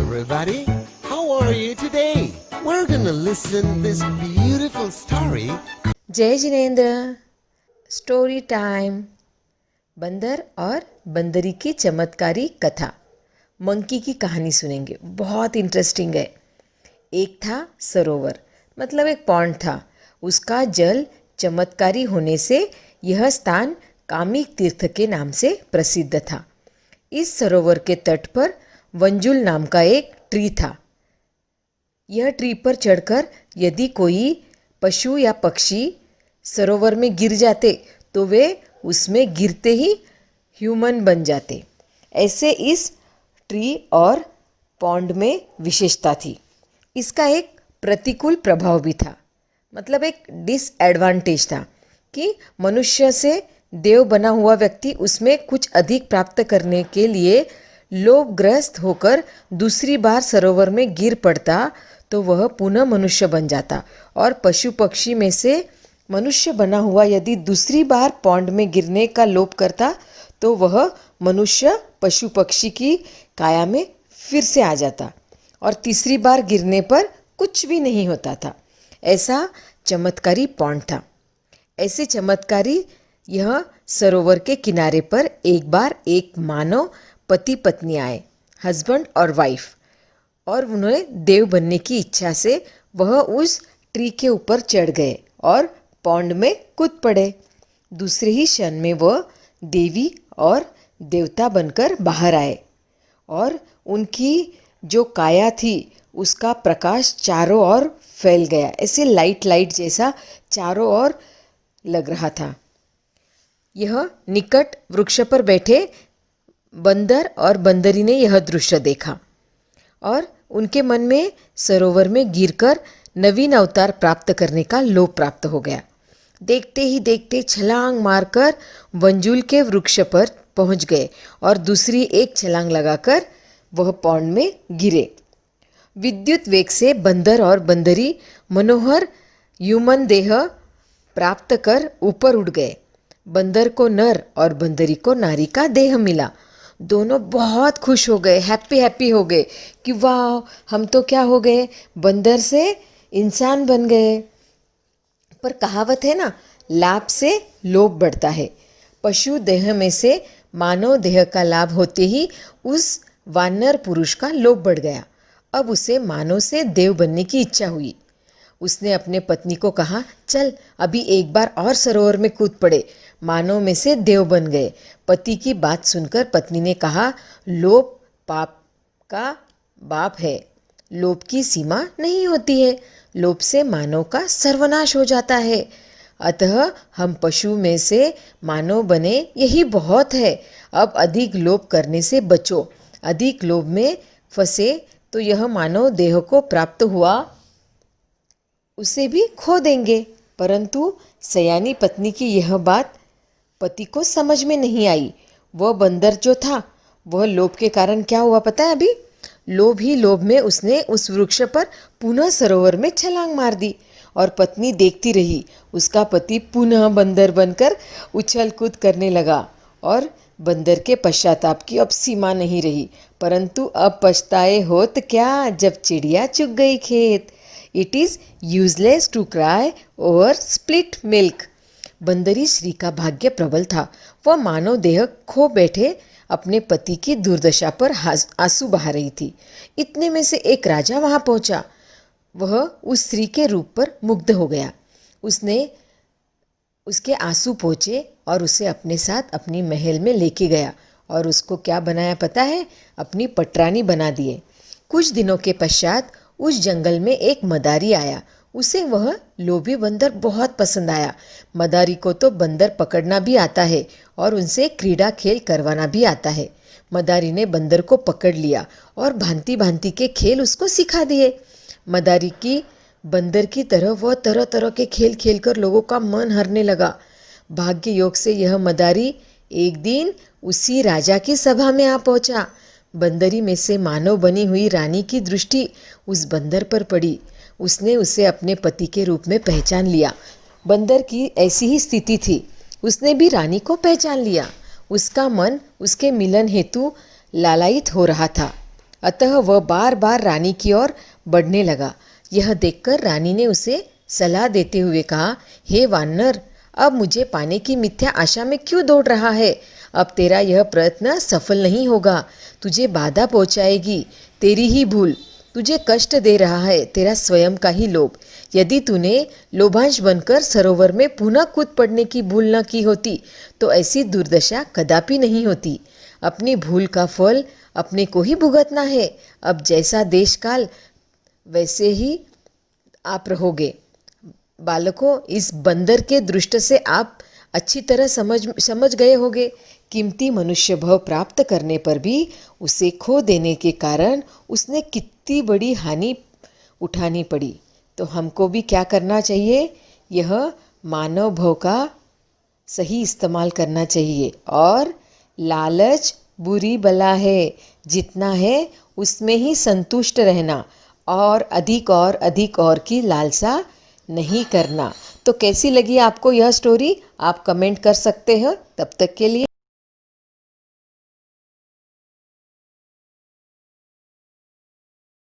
everybody. How are you today? We're gonna listen this beautiful story. जय Jinendra. Story time. बंदर और बंदरी की चमत्कारी कथा। मंकी की कहानी सुनेंगे, बहुत इंटरेस्टिंग है। एक था सरोवर, मतलब एक पॉन्ड था। उसका जल चमत्कारी होने से यह स्थान कामिक तीर्थ के नाम से प्रसिद्ध था। इस सरोवर के तट पर वंजुल नाम का एक ट्री था। यह ट्री पर चढ़कर यदि कोई पशु या पक्षी सरोवर में गिर जाते तो वे उसमें गिरते ही ह्यूमन बन जाते। ऐसे इस ट्री और पॉन्ड में विशेषता थी। इसका एक प्रतिकूल प्रभाव भी था, मतलब एक डिसएडवांटेज था कि मनुष्य से देव बना हुआ व्यक्ति उसमें कुछ अधिक प्राप्त करने के लिए लोभग्रस्त होकर दूसरी बार सरोवर में गिर पड़ता तो वह पुनः मनुष्य बन जाता, और पशु पक्षी में से मनुष्य बना हुआ यदि दूसरी बार पॉन्ड में गिरने का लोभ करता तो वह मनुष्य पशु पक्षी की काया में फिर से आ जाता और तीसरी बार गिरने पर कुछ भी नहीं होता था। ऐसा चमत्कारी पॉन्ड था। ऐसे चमत्कारी यह सरोवर के किनारे पर एक बार एक मानव पति पत्नी आए, हस्बैंड और वाइफ, और उन्हें देव बनने की इच्छा से वह उस ट्री के ऊपर चढ़ गए और पॉन्ड में कूद पड़े। दूसरे ही क्षण में वह देवी और देवता बनकर बाहर आए और उनकी जो काया थी उसका प्रकाश चारों ओर फैल गया, ऐसे लाइट लाइट जैसा चारों ओर लग रहा था। यह निकट वृक्ष पर बैठे बंदर और बंदरी ने यह दृश्य देखा और उनके मन में सरोवर में गिरकर नवीन अवतार प्राप्त करने का लोभ प्राप्त हो गया। देखते ही देखते छलांग मारकर वंजुल के वृक्ष पर पहुंच गए और दूसरी एक छलांग लगाकर वह पॉन्ड में गिरे। विद्युत वेग से बंदर और बंदरी मनोहर ह्यूमन देह प्राप्त कर ऊपर उड़ गए। बंदर को नर और बंदरी को नारी का देह मिला। दोनों बहुत खुश हो गए, हैप्पी हो गए कि वाह, हम तो क्या हो गए, बंदर से इंसान बन गए। पर कहावत है ना, लाभ से लोभ बढ़ता है। पशु देह में से मानव देह का लाभ होते ही उस वानर पुरुष का लोभ बढ़ गया। अब उसे मानव से देव बनने की इच्छा हुई। उसने अपने पत्नी को कहा, चल अभी एक बार और सरोवर में कूद पड़े, मानव में से देव बन गए। पति की बात सुनकर पत्नी ने कहा, लोभ पाप का बाप है, लोभ की सीमा नहीं होती है, लोभ से मानव का सर्वनाश हो जाता है। अतः हम पशु में से मानव बने, यही बहुत है। अब अधिक लोभ करने से बचो। अधिक लोभ में फंसे तो यह मानव देह को प्राप्त हुआ उसे भी खो देंगे। परंतु सयानी पत्नी की यह बात पति को समझ में नहीं आई। वह बंदर जो था वह लोभ के कारण क्या हुआ पता है? अभी लोभ ही लोभ में उसने उस वृक्ष पर पुनः सरोवर में छलांग मार दी और पत्नी देखती रही। उसका पति पुनः बंदर बनकर उछल कूद करने लगा और बंदर के पश्चाताप की अब सीमा नहीं रही। परंतु अब पछताए होत क्या, जब चिड़िया चुग गई खेत। It is useless to cry over split milk. बंदरी श्री का भाग्य प्रबल था। वह मानव देह खो बैठे अपने पति की दुर्दशा पर आंसू बहा रही थी। इतने में से एक राजा वहां पहुंचा। वह उस स्त्री के रूप पर मुग्ध हो गया। उसने उसके आंसू पोंछे और उसे अपने साथ अपनी महल में लेके गया और उसको क्या बनाया पता है? अपनी पटरानी बना दिए। कुछ दिनों के पश्चात उस जंगल में एक मदारी आया। उसे वह लोभी बंदर बहुत पसंद आया। मदारी को तो बंदर पकड़ना भी आता है और उनसे क्रीड़ा खेल करवाना भी आता है। मदारी ने बंदर को पकड़ लिया और भांति भांति के खेल उसको सिखा दिए। मदारी की बंदर की तरह वह तरह तरह के खेल खेलकर लोगों का मन हरने लगा। भाग्य योग से यह मदारी एक दिन उसी राजा की सभा में आ पहुंचा। बंदरी में से मानव बनी हुई रानी की दृष्टि उस बंदर पर पड़ी। उसने उसे अपने पति के रूप में पहचान लिया। बंदर की ऐसी ही स्थिति थी, उसने भी रानी को पहचान लिया। उसका मन उसके मिलन हेतु लालायित हो रहा था। अतः वह बार बार रानी की ओर बढ़ने लगा। यह देखकर रानी ने उसे सलाह देते हुए कहा, हे वानर, अब मुझे पाने की मिथ्या आशा में क्यों दौड़ रहा है? अब तेरा यह प्रयत्न सफल नहीं होगा, तुझे बाधा पहुंचाएगी तेरी ही भूल। तुझे कष्ट दे रहा है तेरा स्वयं का ही लोभ। यदि तूने लोभांश बनकर सरोवर में पुनः कूद पड़ने की भूल न की होती तो ऐसी दुर्दशा कदापि नहीं होती। अपनी भूल का फल अपने को ही भुगतना है। अब जैसा देश काल वैसे ही आप रहोगे। बालकों, इस बंदर के दृष्ट से आप अच्छी तरह समझ गए होंगे। कीमती मनुष्य भव प्राप्त करने पर भी उसे खो देने के कारण उसने कितनी बड़ी हानि उठानी पड़ी। तो हमको भी क्या करना चाहिए? यह मानव भव का सही इस्तेमाल करना चाहिए। और लालच बुरी बला है, जितना है उसमें ही संतुष्ट रहना और अधिक और की लालसा नहीं करना। तो कैसी लगी आपको यह स्टोरी? आप कमेंट कर सकते हो। तब तक के लिए